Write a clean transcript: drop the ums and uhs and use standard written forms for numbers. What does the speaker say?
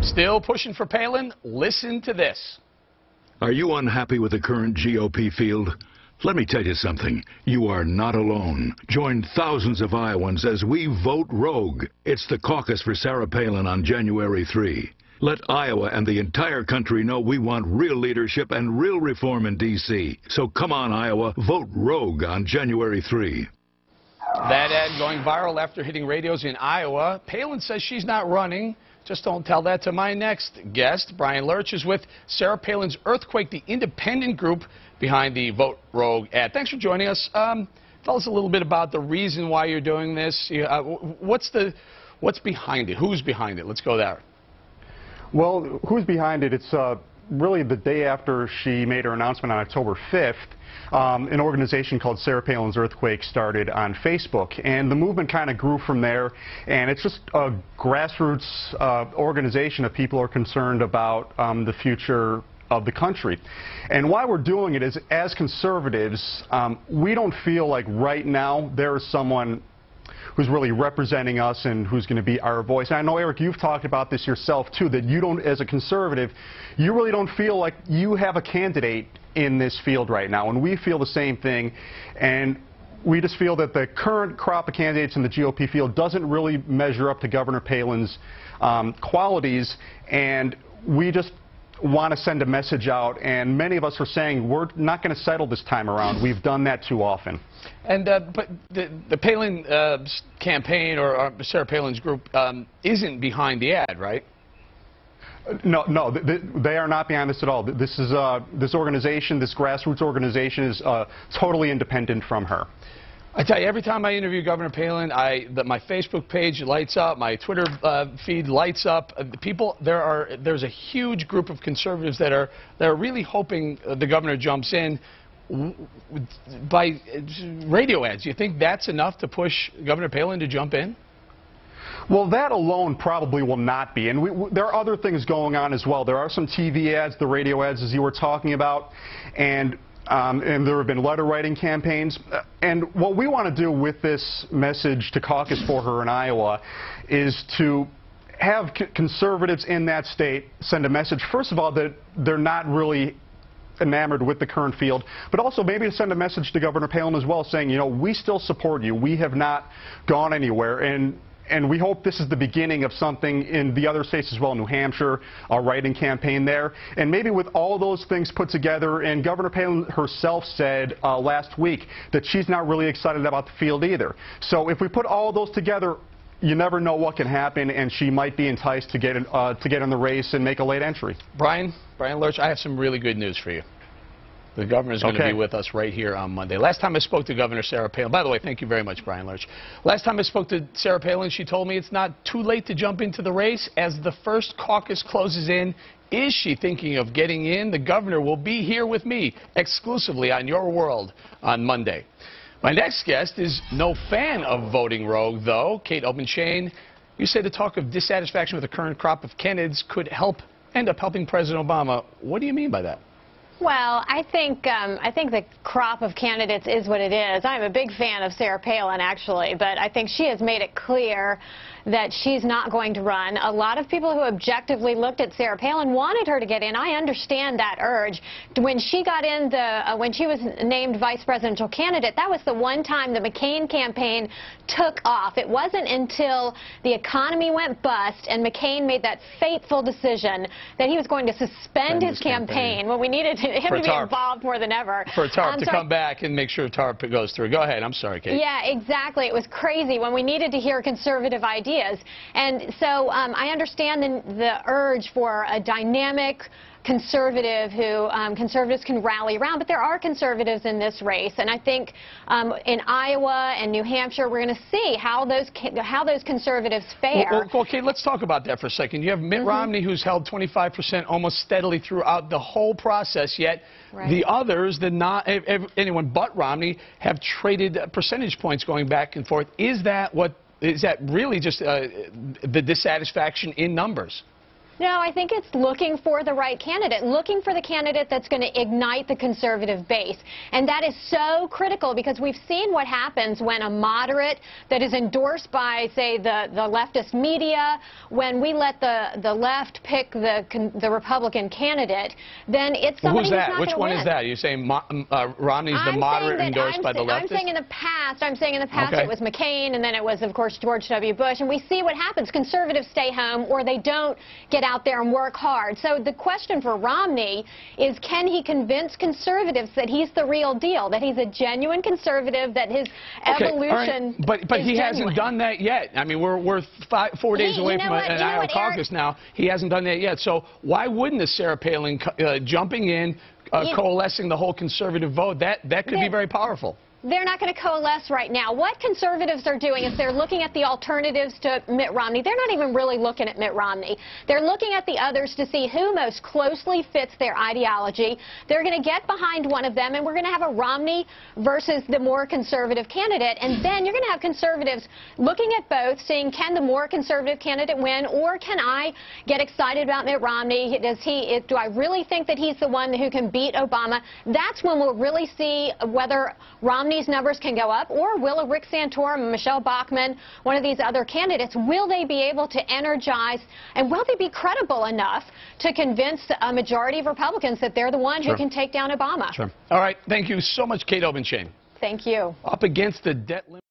Still pushing for Palin? Listen to this. Are you unhappy with the current GOP field? Let me tell you something. You are not alone. Join thousands of Iowans as we vote rogue. It's the caucus for Sarah Palin on January 3. Let Iowa and the entire country know we want real leadership and real reform in D.C. So come on, Iowa, vote rogue on January 3. That ad going viral after hitting radios in Iowa. Palin says she's not running. Just don't tell that to my next guest. Brian Lerch is with Sarah Palin's Earthquake, the independent group behind the Vote Rogue ad. Thanks for joining us. Tell us a little bit about the reason why you're doing this. What's behind it? Who's behind it? Let's go there. Well, who's behind it? It's really the day after she made her announcement on October 5th. An organization called Sarah Palin's Earthquake started on Facebook, and the movement kind of grew from there, and it's just a grassroots organization of people who are concerned about the future of the country. And why we're doing it is, as conservatives, we don't feel like right now there is someone who's really representing us and who's going to be our voice. And I know, Eric, you've talked about this yourself, too, that you don't, as a conservative, you really don't feel like you have a candidate in this field right now. And we feel the same thing. And we just feel that the current crop of candidates in the GOP field doesn't really measure up to Governor Palin's qualities. And we just want to send a message out, and many of us are saying we're not going to settle this time around. We've done that too often. And but the Palin campaign or Sarah Palin's group isn't behind the ad, right? No, they are not behind this at all. This is this organization, this grassroots organization, is totally independent from her. I tell you, every time I interview Governor Palin, my Facebook page lights up, my Twitter feed lights up. There's a huge group of conservatives that are really hoping the governor jumps in by radio ads. Do you think that's enough to push Governor Palin to jump in? Well, that alone probably will not be. And there are other things going on as well. There are some TV ads, the radio ads, as you were talking about, and there have been letter writing campaigns. And what we want to do with this message to caucus for her in Iowa is to have conservatives in that state send a message, first of all, that they're not really enamored with the current field, but also maybe to send a message to Governor Palin as well, saying, you know, we still support you. We have not gone anywhere. And we hope this is the beginning of something in the other states as well, New Hampshire, a writing campaign there. And maybe with all those things put together, and Governor Palin herself said last week that she's not really excited about the field either. So if we put all those together, you never know what can happen, and she might be enticed to get in the race and make a late entry. Brian Lerch, I have some really good news for you. The governor is going to be with us right here on Monday. Last time I spoke to Governor Sarah Palin, by the way, thank you very much, Brian Lerch. Last time I spoke to Sarah Palin, she told me it's not too late to jump into the race. As the first caucus closes in, is she thinking of getting in? The governor will be here with me exclusively on Your World on Monday. My next guest is no fan of voting rogue, though. Kate Obenshain, you say the talk of dissatisfaction with the current crop of candidates could end up helping President Obama. What do you mean by that? Well, I think the crop of candidates is what it is. I'm a big fan of Sarah Palin, actually, but I think she has made it clear that she's not going to run. A lot of people who objectively looked at Sarah Palin wanted her to get in. I understand that urge. When she got in, when she was named vice presidential candidate, that was the one time the McCain campaign took off. It wasn't until the economy went bust and McCain made that fateful decision that he was going to suspend his campaign when we needed him to be involved more than ever. For TARP to come back and make sure TARP goes through. Go ahead. I'm sorry, Kate. Yeah, exactly. It was crazy when we needed to hear conservative ideas. And so I understand the urge for a dynamic conservative who conservatives can rally around, but there are conservatives in this race, and I think in Iowa and New Hampshire we're going to see how those conservatives fare. Well, okay, let's talk about that for a second. You have Mitt Romney, who's held 25% almost steadily throughout the whole process, yet the others, anyone but Romney, have traded percentage points going back and forth. Is that really just the dissatisfaction in numbers? No, I think it's looking for the right candidate, looking for the candidate that's going to ignite the conservative base. And that is so critical because we've seen what happens when a moderate that is endorsed by, say, the leftist media, when we let the left pick the Republican candidate, then it's somebody who's not going to win. Which one is that? Are you saying Romney's the moderate endorsed by the leftists? I'm saying in the past it was McCain, and then it was, of course, George W. Bush. And we see what happens. Conservatives stay home or they don't get out there and work hard. So the question for Romney is, can he convince conservatives that he's the real deal, that he's a genuine conservative, that his evolution But he hasn't done that yet. I mean, we're 4 days away from an Iowa caucus now. He hasn't done that yet. So why wouldn't a Sarah Palin jumping in, coalescing the whole conservative vote, that could be very powerful? They're not going to coalesce right now. What conservatives are doing is they're looking at the alternatives to Mitt Romney. They're not even really looking at Mitt Romney. They're looking at the others to see who most closely fits their ideology. They're going to get behind one of them, and we're going to have a Romney versus the more conservative candidate. And then you're going to have conservatives looking at both, seeing, can the more conservative candidate win, or can I get excited about Mitt Romney? Do I really think that he's the one who can beat Obama? That's when we'll really see whether Romney's numbers can go up, or will a Rick Santorum, Michelle Bachmann, one of these other candidates, will they be able to energize, and will they be credible enough to convince a majority of Republicans that they're the one who can take down Obama? Sure. All right. Thank you so much, Kate Obenshain. Thank you. Up against the debt limit.